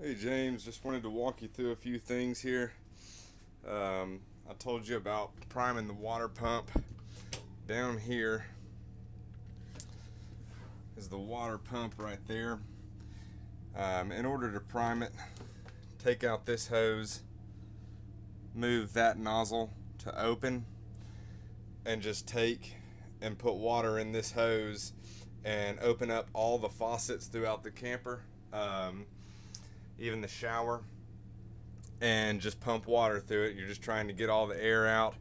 Hey James, just wanted to walk you through a few things here. I told you about priming the water pump. Down here is the water pump right there. In order to prime it, take out this hose, move that nozzle to open, and just take and put water in this hose and open up all the faucets throughout the camper. Even the shower, and just pump water through it. You're just trying to get all the air out,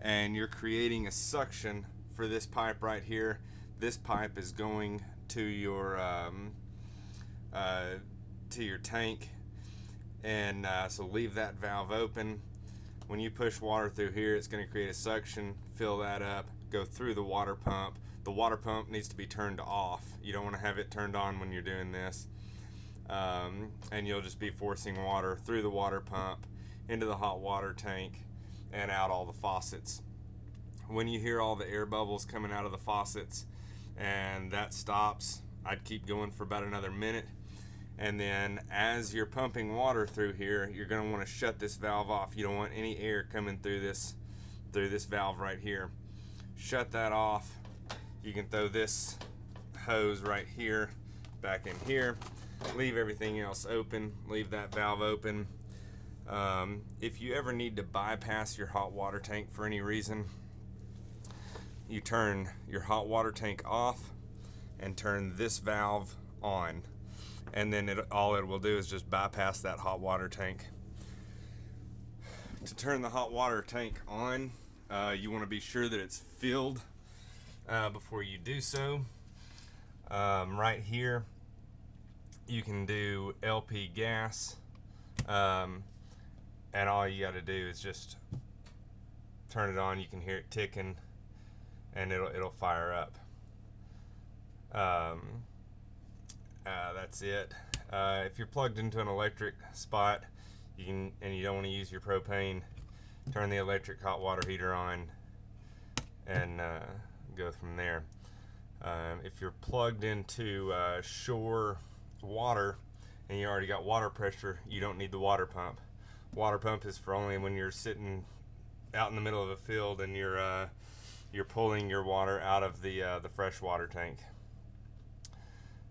and you're creating a suction for this pipe right here. This pipe is going to your tank, and so leave that valve open. When you push water through here, it's going to create a suction, fill that up, go through the water pump. The water pump needs to be turned off. You don't want to have it turned on when you're doing this. And you'll just be forcing water through the water pump into the hot water tank and out all the faucets. When you hear all the air bubbles coming out of the faucets and that stops, I'd keep going for about another minute, and then as you're pumping water through here, you're going to want to shut this valve off. You don't want any air coming through this valve right here. Shut that off. You can throw this hose right here back in here. Leave everything else open, leave that valve open. If you ever need to bypass your hot water tank for any reason, you turn your hot water tank off and turn this valve on, and then all it will do is just bypass that hot water tank. To turn the hot water tank on, you want to be sure that it's filled before you do so. Right here you can do LP gas, and all you got to do is just turn it on. You can hear it ticking, and it'll fire up. That's it. If you're plugged into an electric spot, and you don't want to use your propane, turn the electric hot water heater on and go from there. If you're plugged into shore water and you already got water pressure, you don't need the water pump. Water pump is for only when you're sitting out in the middle of a field and you're pulling your water out of the fresh water tank.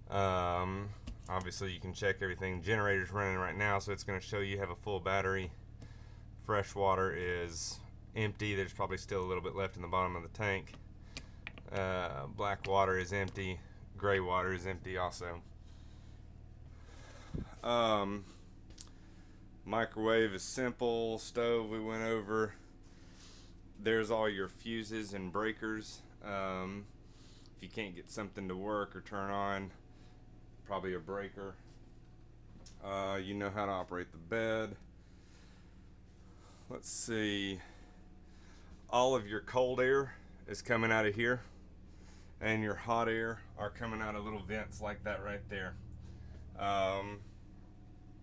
Obviously you can check everything. Generator's running right now, so it's going to show you have a full battery. Fresh water is empty. There's probably still a little bit left in the bottom of the tank. Black water is empty. Gray water is empty also. Microwave is simple. Stove we went over. There's all your fuses and breakers. If you can't get something to work or turn on, probably a breaker. You know how to operate the bed. Let's see. All of your cold air is coming out of here, and your hot air are coming out of little vents like that right there.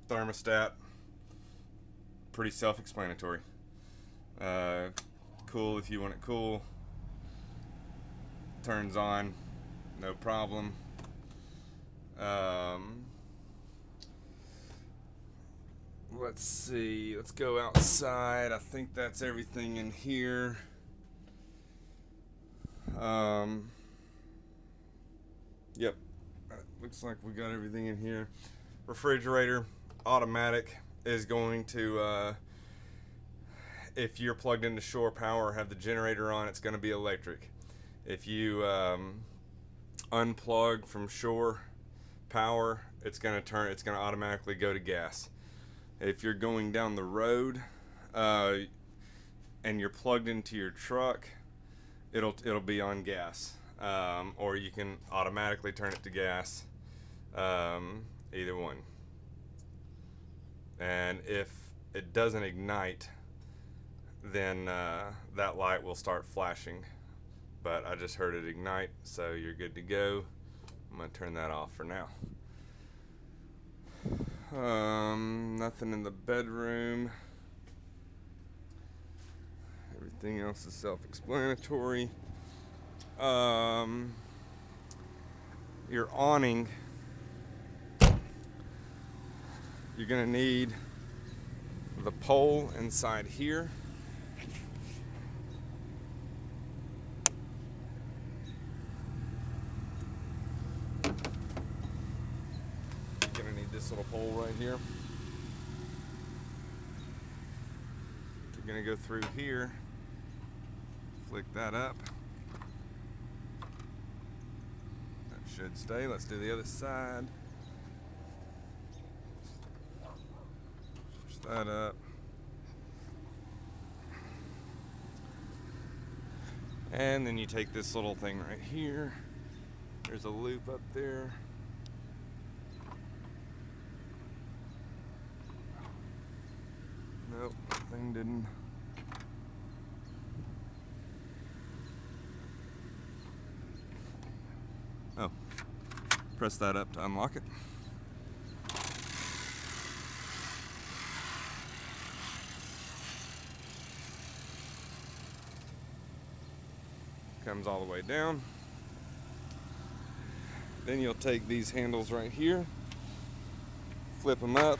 Thermostat, pretty self-explanatory. Cool if you want it cool. Turns on, no problem. Let's see, let's go outside. I think that's everything in here. Yep, looks like we got everything in here. Refrigerator, automatic, is going to, if you're plugged into shore power or have the generator on, it's going to be electric. If you unplug from shore power, it's going to automatically go to gas. If you're going down the road and you're plugged into your truck, it'll be on gas, or you can automatically turn it to gas. Either one. And if it doesn't ignite, then that light will start flashing. But I just heard it ignite, so you're good to go. I'm gonna turn that off for now. Nothing in the bedroom. Everything else is self-explanatory. Your awning you're gonna need the pole inside here. You're gonna need this little pole right here. You're gonna go through here, flick that up. That should stay. Let's do the other side. Push that up. And then you take this little thing right here. There's a loop up there. Nope, thing didn't. Oh, press that up to unlock it. Comes all the way down. Then you'll take these handles right here, flip them up,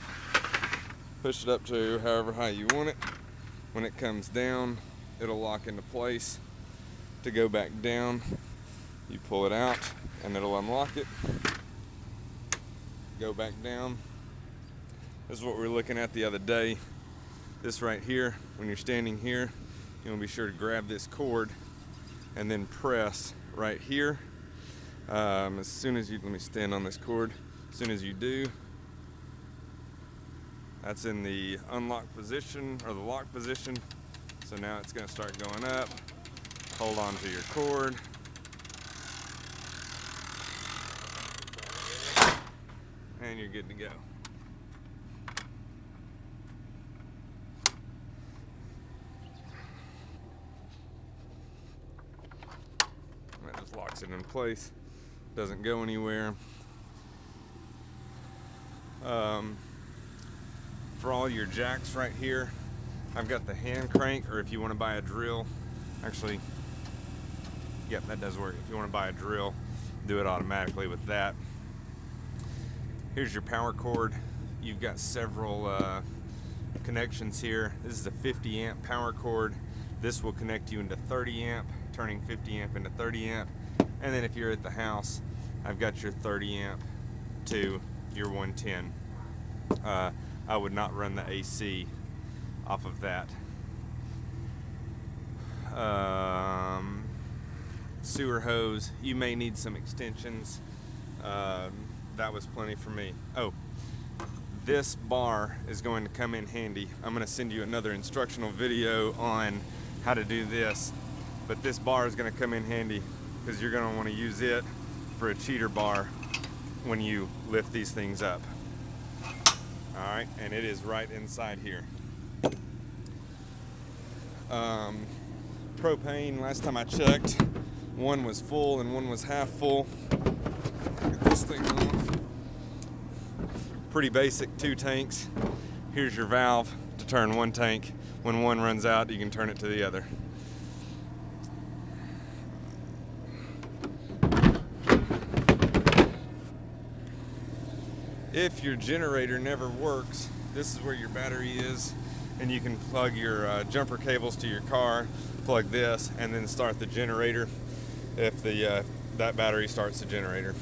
push it up to however high you want it. When it comes down, it'll lock into place. To go back down, you pull it out and it'll unlock it. Go back down. This is what we were looking at the other day. This right here, when you're standing here, you want to be sure to grab this cord and then press right here. As soon as you, let me stand on this cord. As soon as you do, that's in the unlock position or the lock position. So now it's gonna start going up. Hold on to your cord. And you're good to go. That just locks it in place. Doesn't go anywhere. For all your jacks right here, I've got the hand crank, or if you want to buy a drill, actually, yep, that does work. If you want to buy a drill, do it automatically with that. Here's your power cord. You've got several connections here. This is a 50 amp power cord. This will connect you into 30 amp, turning 50 amp into 30 amp. And then if you're at the house, I've got your 30 amp to your 110. I would not run the AC off of that. Sewer hose, you may need some extensions. That was plenty for me. Oh, this bar is going to come in handy. I'm going to send you another instructional video on how to do this, but this bar is going to come in handy because you're going to want to use it for a cheater bar when you lift these things up. All right, and it is right inside here. Propane, last time I checked, one was full and one was half full. Get this thing off. Pretty basic, 2 tanks. Here's your valve to turn one tank. When one runs out, you can turn it to the other. If your generator never works, this is where your battery is, and you can plug your jumper cables to your car, plug this, and then start the generator if that battery starts the generator.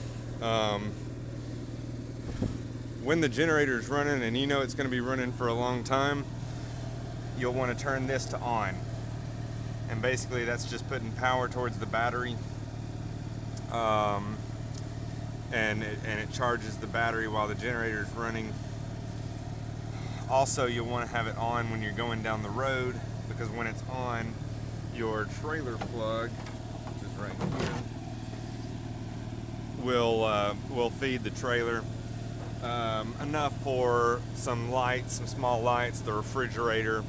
When the generator is running and you know it's going to be running for a long time, you'll want to turn this to on. And basically that's just putting power towards the battery. And it charges the battery while the generator is running. Also, you'll want to have it on when you're going down the road, because when it's on, your trailer plug, which is right here, will feed the trailer enough for some lights, some small lights, the refrigerator,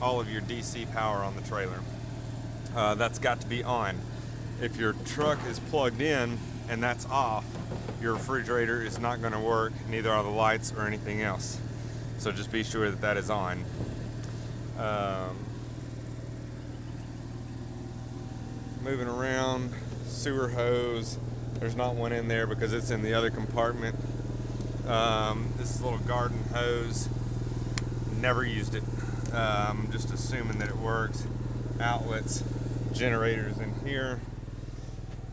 all of your DC power on the trailer. That's got to be on. If your truck is plugged in and that's off, your refrigerator is not going to work, neither are the lights or anything else. So just be sure that that is on. Moving around, sewer hose, there's not one in there because it's in the other compartment. This is a little garden hose. Never used it. I'm just assuming that it works. Outlets, generators in here.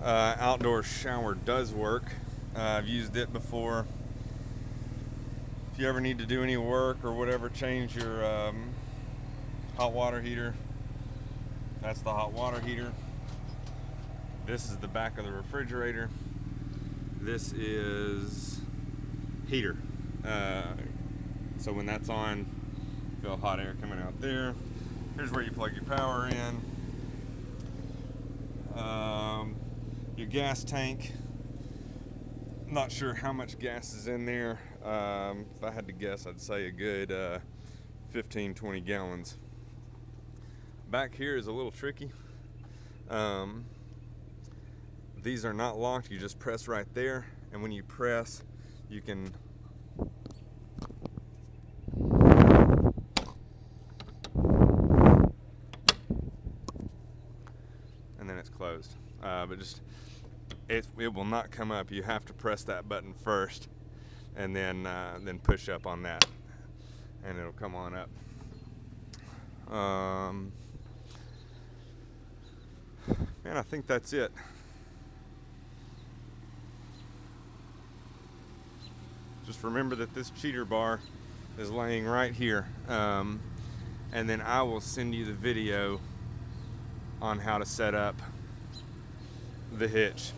Outdoor shower does work. I've used it before. If you ever need to do any work or whatever, change your hot water heater. That's the hot water heater. This is the back of the refrigerator. This is heater. So when that's on, feel hot air coming out there. Here's where you plug your power in. Your gas tank. Not sure how much gas is in there. If I had to guess, I'd say a good 15-20 gallons. Back here is a little tricky. These are not locked. You just press right there, and when you press, you can and then it's closed. But just it will not come up. You have to press that button first, and then push up on that, and it'll come on up. Man, I think that's it. Just remember that this cheater bar is laying right here, and then I will send you the video on how to set up the hitch.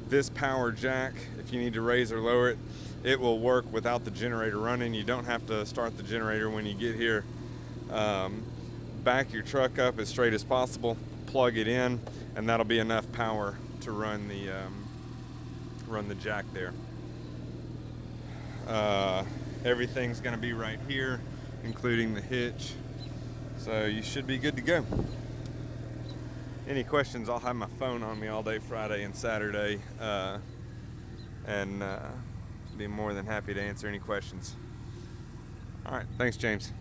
This power jack, if you need to raise or lower it, it will work without the generator running. You don't have to start the generator when you get here. Back your truck up as straight as possible, plug it in, and that'll be enough power to run the jack there. Everything's going to be right here, including the hitch, so you should be good to go. Any questions, I'll have my phone on me all day Friday and Saturday, and be more than happy to answer any questions. All right, thanks, James.